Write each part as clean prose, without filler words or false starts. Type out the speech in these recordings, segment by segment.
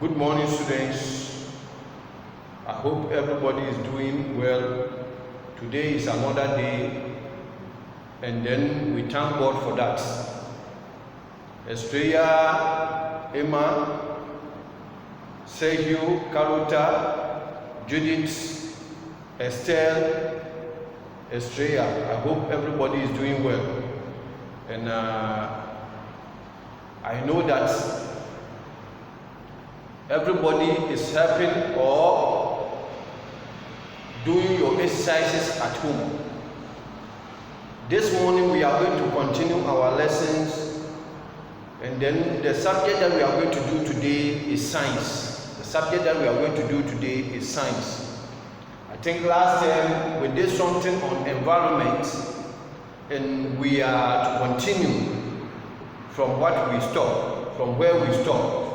Good morning, students. I hope everybody is doing well. Today is another day, and then we thank God for that. Estrella, Emma, Sergio, Carlota, Judith, Estelle, Estrella. I hope everybody is doing well. And I know that everybody is helping or doing your exercises at home. This morning we are going to continue our lessons, and then the subject that we are going to do today is science. The subject that we are going to do today is science. I think last time we did something on environment, and we are to continue from what we stopped, from where we stopped.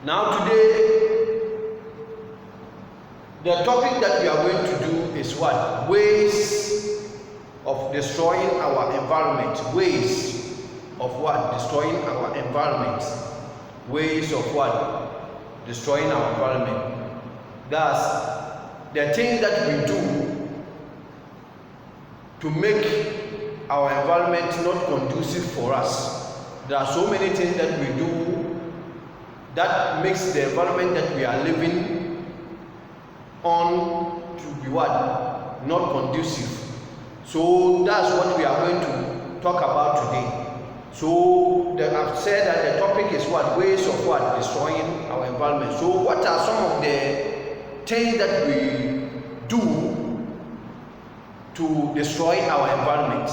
Now today, the topic that we are going to do is what? Ways of destroying our environment. Ways of what? Destroying our environment. Ways of what? Destroying our environment. That's the things that we do to make our environment not conducive for us. There are so many things that we do that makes the environment that we are living on to be what? Not conducive. So that's what we are going to talk about today. So I've said that the topic is what? Ways of what? Destroying our environment. So what are some of the things that we do to destroy our environment?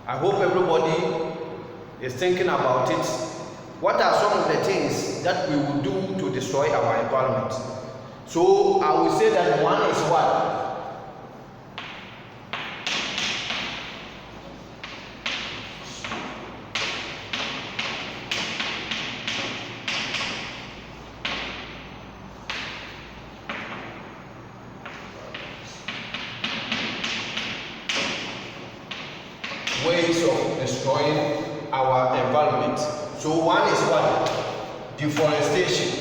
I hope everybody is thinking about it. What are some of the things that we will do to destroy our environment? So I will say that one is what? Ways of destroying our environment. So one is what? Deforestation.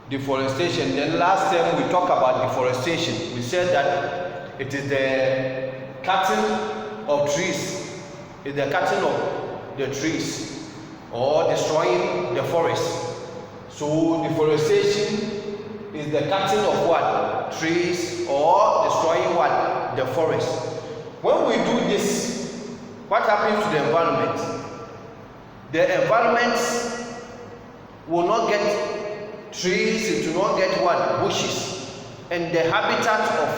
Deforestation. Then last time we talked about deforestation. We said that it is the cutting of trees. It's the cutting of the trees or destroying the forest. So deforestation is the cutting of what? Trees or destroying what? The forest. When we do this, what happens to the environment? The environment will not get trees, it will not get what? Bushes. And the habitat of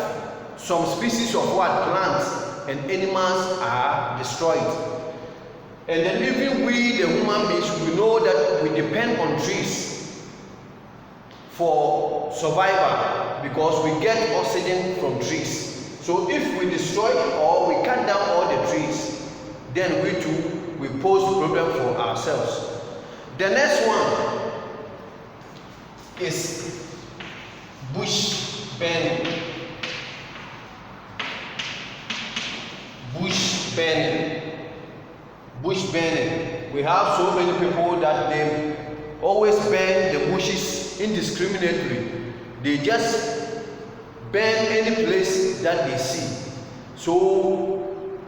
some species of what? Plants and animals are destroyed. And then even we, the human beings, we know that we depend on trees for survival because we get oxygen from trees. So if we destroy or we cut down all the trees, then we too will pose problem for ourselves. The next one is bush burning. Bush burning. We have so many people that they always burn the bushes indiscriminately. They just burn any place that they see. So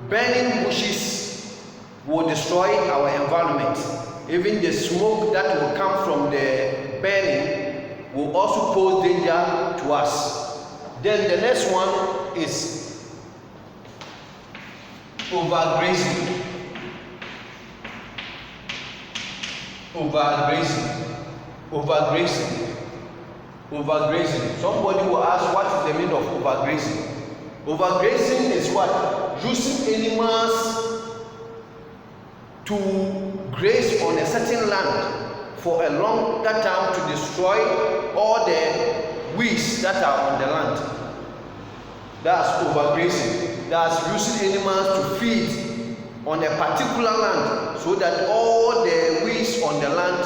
burning bushes will destroy our environment. Even the smoke that will come from the burning will also pose danger to us. Then the next one is overgrazing. Overgrazing. Somebody will ask, what is the meaning of overgrazing? Overgrazing is what? Using animals to graze on a certain land for a longer time to destroy all the weeds that are on the land. That's overgrazing. That's using animals to feed on a particular land so that all the weeds on the land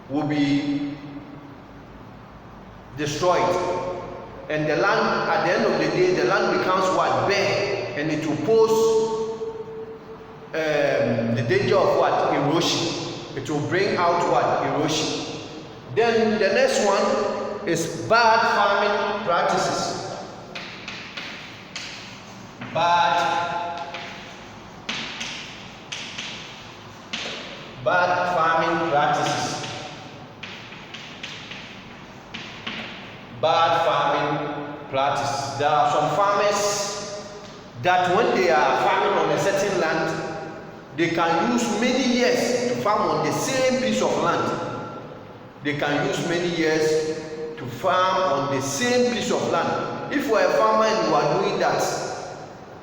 will be destroyed. and the land, at the end of the day, the land becomes what? Bare, and it will pose the danger of what? Erosion. It will bring out what? Erosion. Then the next one is bad farming practices. Bad farming practices. Bad farming practices. There are some farmers that when they are farming on a certain land, they can use many years to farm on the same piece of land. They can use many years to farm on the same piece of land. If you are a farmer and you are doing that,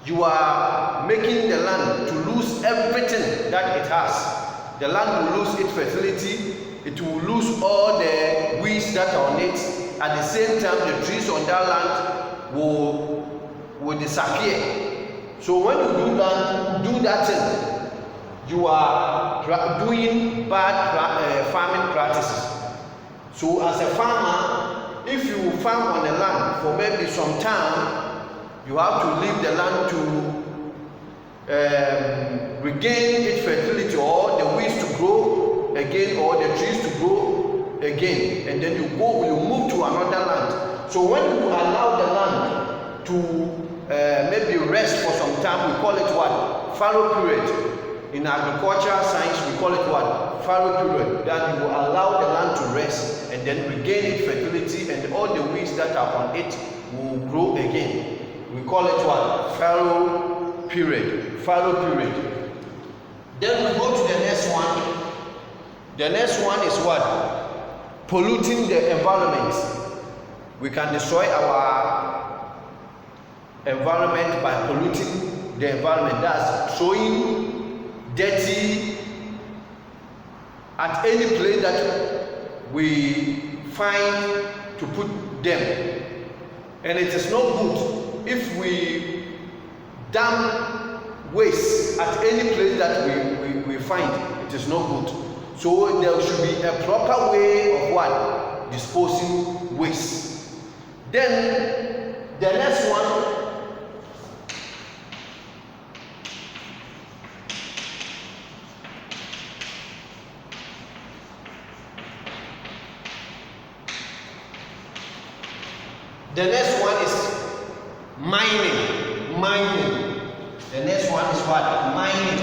you are making the land to lose everything that it has. The land will lose its fertility, it will lose all the weeds that are on it. At the same time, the trees on that land will disappear. So when you do that thing, you are doing bad farming practices. So as a farmer, if you farm on the land for maybe some time, you have to leave the land to regain its fertility, or the weeds to grow again, or the trees to grow again, and then you move to another land. So when you allow the land to maybe rest for some time, we call it what? Fallow period. In agricultural science, we call it what? Fallow period. That you will allow the land to rest and then regain its fertility, and all the weeds that are on it will grow again. We call it what? Fallow period. Fallow period. Then we go to the next one. The next one is what? Polluting the environment. We can destroy our environment by polluting the environment. That's throwing dirty at any place that we find to put them. And it is not good if we dump waste at any place that we find. It is not good. So there should be a proper way of what? Disposing waste. Then the next one, is mining. Mining. The next one is what? Mining.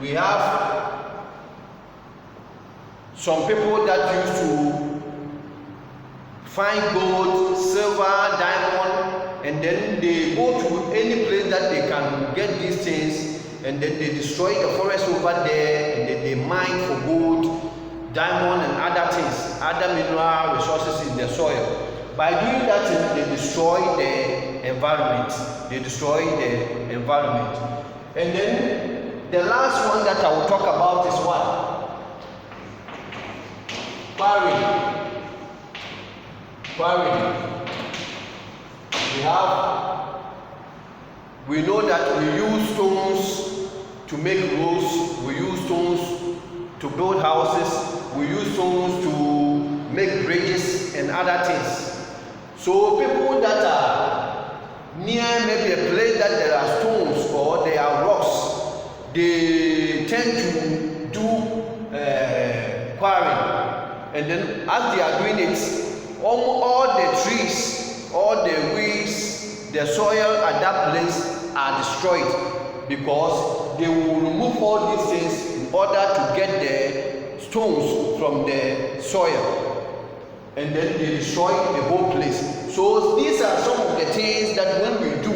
We have some people that used to find gold, silver, diamond, and then they go to any place that they can get these things, and then they destroy the forest over there, and then they mine for gold, diamond, and other things, other mineral resources in the soil. By doing that, they destroy the environment. And then the last one that I will talk about is what? Quarrying. We know that we use stones to make roads, we use stones to build houses, we use stones to make bridges and other things. So people that are near maybe a place that there are stones or there are rocks, they tend to do quarrying. And then as they are doing it, all the trees, all the weeds, the soil at that place are destroyed, because they will remove all these things in order to get the stones from the soil, and then they destroy the whole place. So these are some of the things that when we do,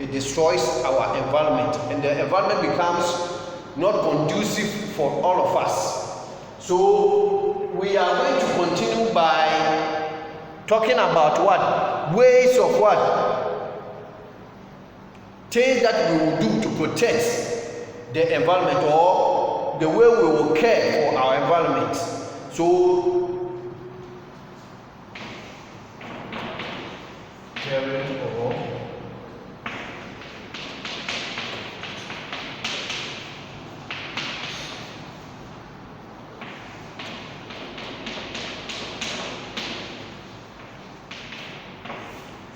it destroys our environment, and the environment becomes not conducive for all of us. So we are going to continue by talking about what? Ways of what? Things that we will do to protect the environment, or the way we will care for our environment. So, caring for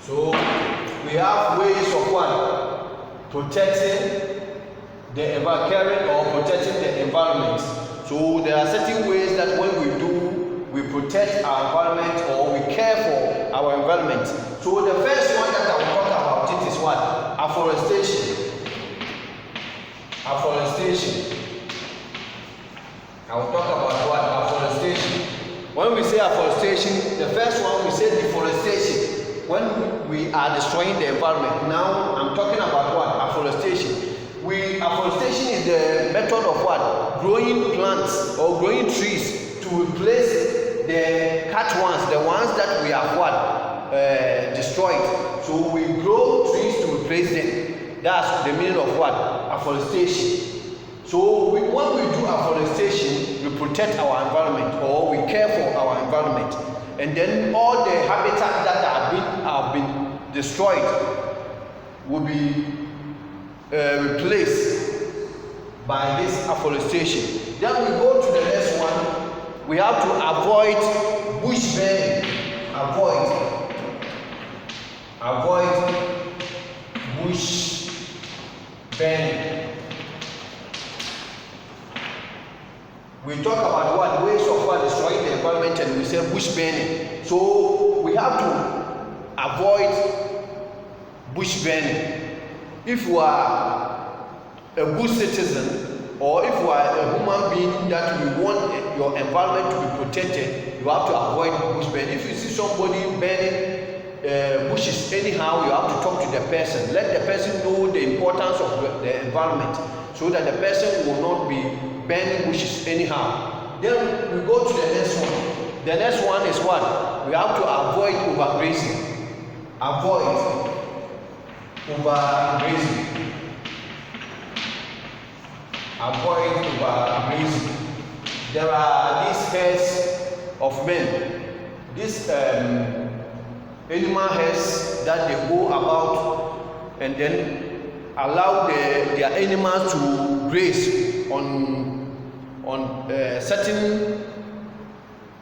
So we have ways of what? Protecting the caring or protecting the environment. So there are certain ways that when we do, we protect our environment or we care for our environment. So the first one that I will talk about it is what? Afforestation. Afforestation. I will talk about what? Afforestation. When we say afforestation, the first one we say deforestation. When we are destroying the environment. Now I'm talking about what? Afforestation. Afforestation is the method of what? Growing plants or growing trees to replace the cut ones, the ones that we have what? Destroyed. So we grow trees to replace them. That's the meaning of what? Afforestation. So when we do afforestation, we protect our environment or we care for our environment. And then all the habitats that have been destroyed will be replaced by this afforestation. Then we go to the next one. We have to avoid bush burning. Avoid bush burning. We talk about what? Ways of what? Destroying the environment, and we say bush burning. So we have to avoid bush burning. If you are a good citizen, or if you are a human being that you want your environment to be protected, you have to avoid bush burning. If you see somebody burning bushes anyhow, you have to talk to the person. Let the person know the importance of the environment, so that the person will not be burning bushes anyhow. Then we go to the next one. The next one is what? We have to avoid overgrazing. Avoid overgrazing. Avoid overgrazing. There are these herds of men. These animal herds that they go about and then allow their animals to graze on certain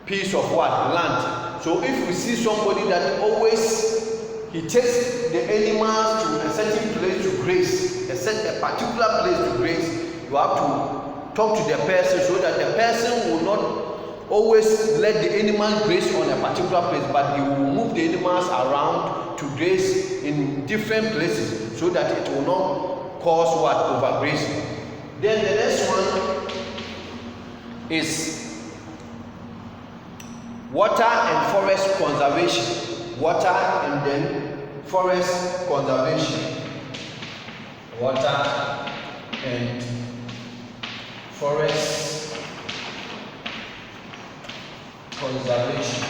piece of what? Land. So if we see somebody that always he takes the animals to a certain place to graze, a particular place to graze, you have to talk to the person so that the person will not always let the animals graze on a particular place, but he will move the animals around to graze in different places so that it will not cause what? Overgrazing. Then the next one is water and forest conservation. Water and then forest conservation. Water and forest conservation.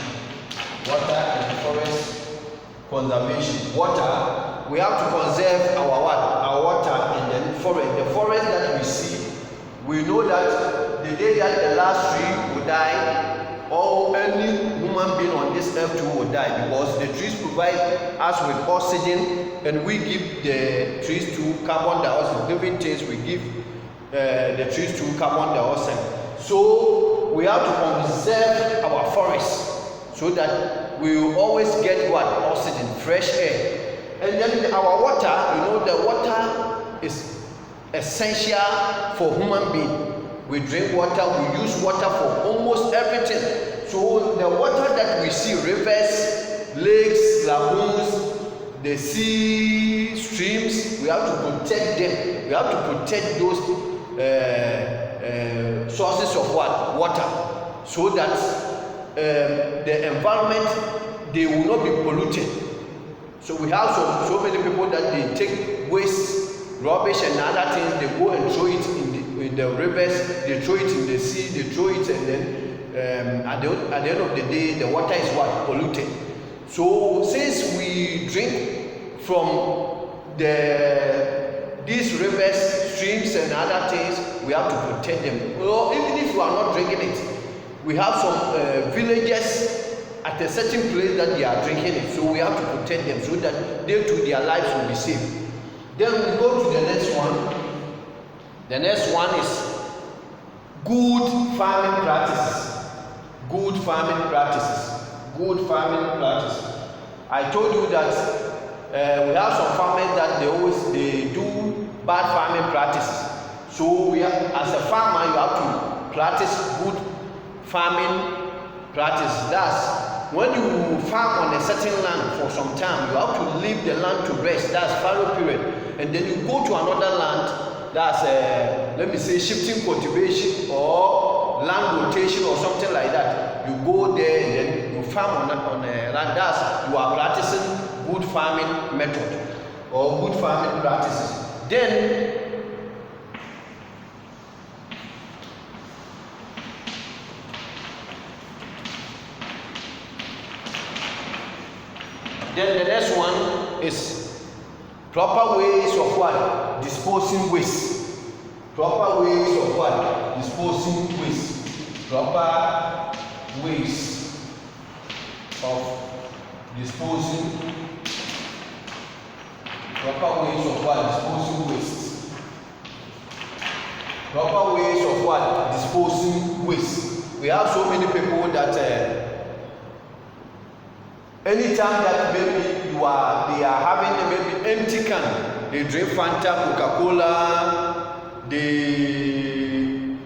Water and forest conservation. Water, we have to conserve our what? Our water and then forest. The forest that we see, we know that the day that the last tree will die, or any human being on this earth too will die, because the trees provide us with oxygen and we give the trees to carbon dioxide. Living things, we give the trees to carbon dioxide. So we have to conserve our forests so that we will always get what? Oxygen, fresh air. And then our water, you know, the water is essential for human being. We drink water, we use water for almost everything. So the water that we see, rivers, lakes, lagoons, the sea, streams, we have to protect them. We have to protect those sources of what? Water, so that the environment, they will not be polluted. So we have so many people that they take waste, rubbish and other things, they go and throw it in the rivers, they throw it in the sea, they throw it, and then at the end of the day, the water is what? Polluted. So since we drink from these rivers, streams and other things, we have to protect them. Well, even if we are not drinking it, we have some villagers at a certain place that they are drinking it, so we have to protect them so that they too, their lives will be safe. Then we go to the next one. The next one is good farming practices. Good farming practices. Good farming practices. I told you that we have some farmers that they do bad farming practices. So as a farmer, you have to practice good farming practice. That's when you farm on a certain land for some time, you have to leave the land to rest. That's fallow period, and then you go to another land. That's let me say shifting cultivation or land rotation or something like that. You go there and then you farm on a land. That's you are practicing good farming method or good farming practices. Then the next one is proper ways of what? Disposing waste. Proper ways of what? Disposing waste. Proper ways of disposing. Proper ways of what? Disposing waste. Proper ways of what? Disposing waste. We have so many people that anytime that maybe they are having maybe empty can, they drink Fanta, Coca-Cola, they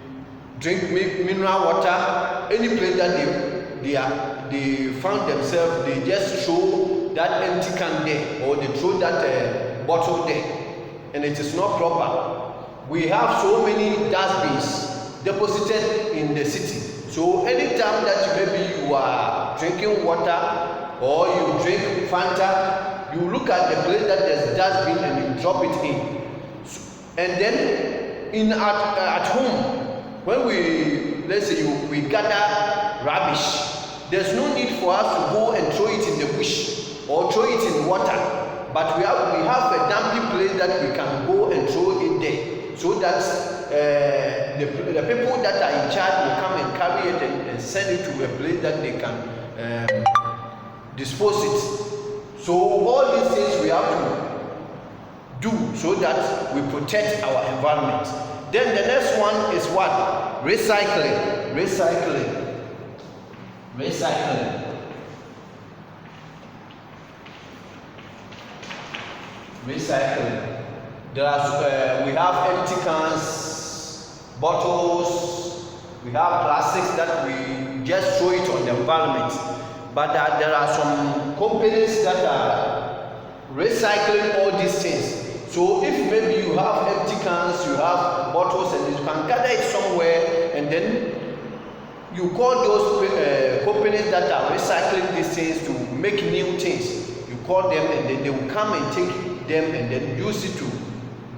drink mineral water. Any place that they found themselves, they just throw that empty can there, or they throw that bottle there, and it is not proper. We have so many dustbins deposited in the city. So anytime that maybe you are drinking water or you drink Fanta, you look at the place that there's dustbin and you drop it in. And then at home, when we gather rubbish, there's no need for us to go and throw it in the bush or throw it in water. But we have a dumping place that we can go and throw it there, so that the people that are in charge will come and carry it and send it to a place that they can dispose it. So all these things we have to do so that we protect our environment. Then the next one is what? Recycling. Recycling. Recycling. Recycling. We have empty cans, bottles, we have plastics that we just throw it on the environment. But there are some companies that are recycling all these things. So if maybe you have empty cans, you have bottles, and you can gather it somewhere, and then you call those companies that are recycling these things to make new things. You call them, and then they will come and take them and then use it to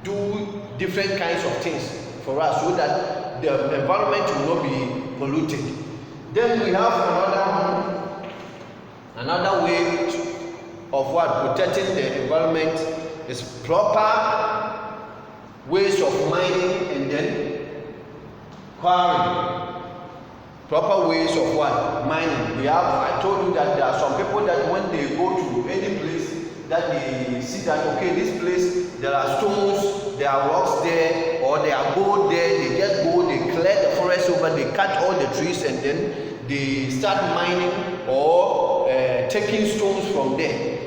do different kinds of things for us, so that the environment will not be polluted. Then we have another way of what? Protecting the environment is proper ways of mining and then quarrying. Proper ways of what? Mining. I told you that there are some people that when they go to any place that they see that, okay, this place, there are stones, there are rocks there, or there are gold there, they just go, they clear the forest over, they cut all the trees, and then they start mining or taking stones from there.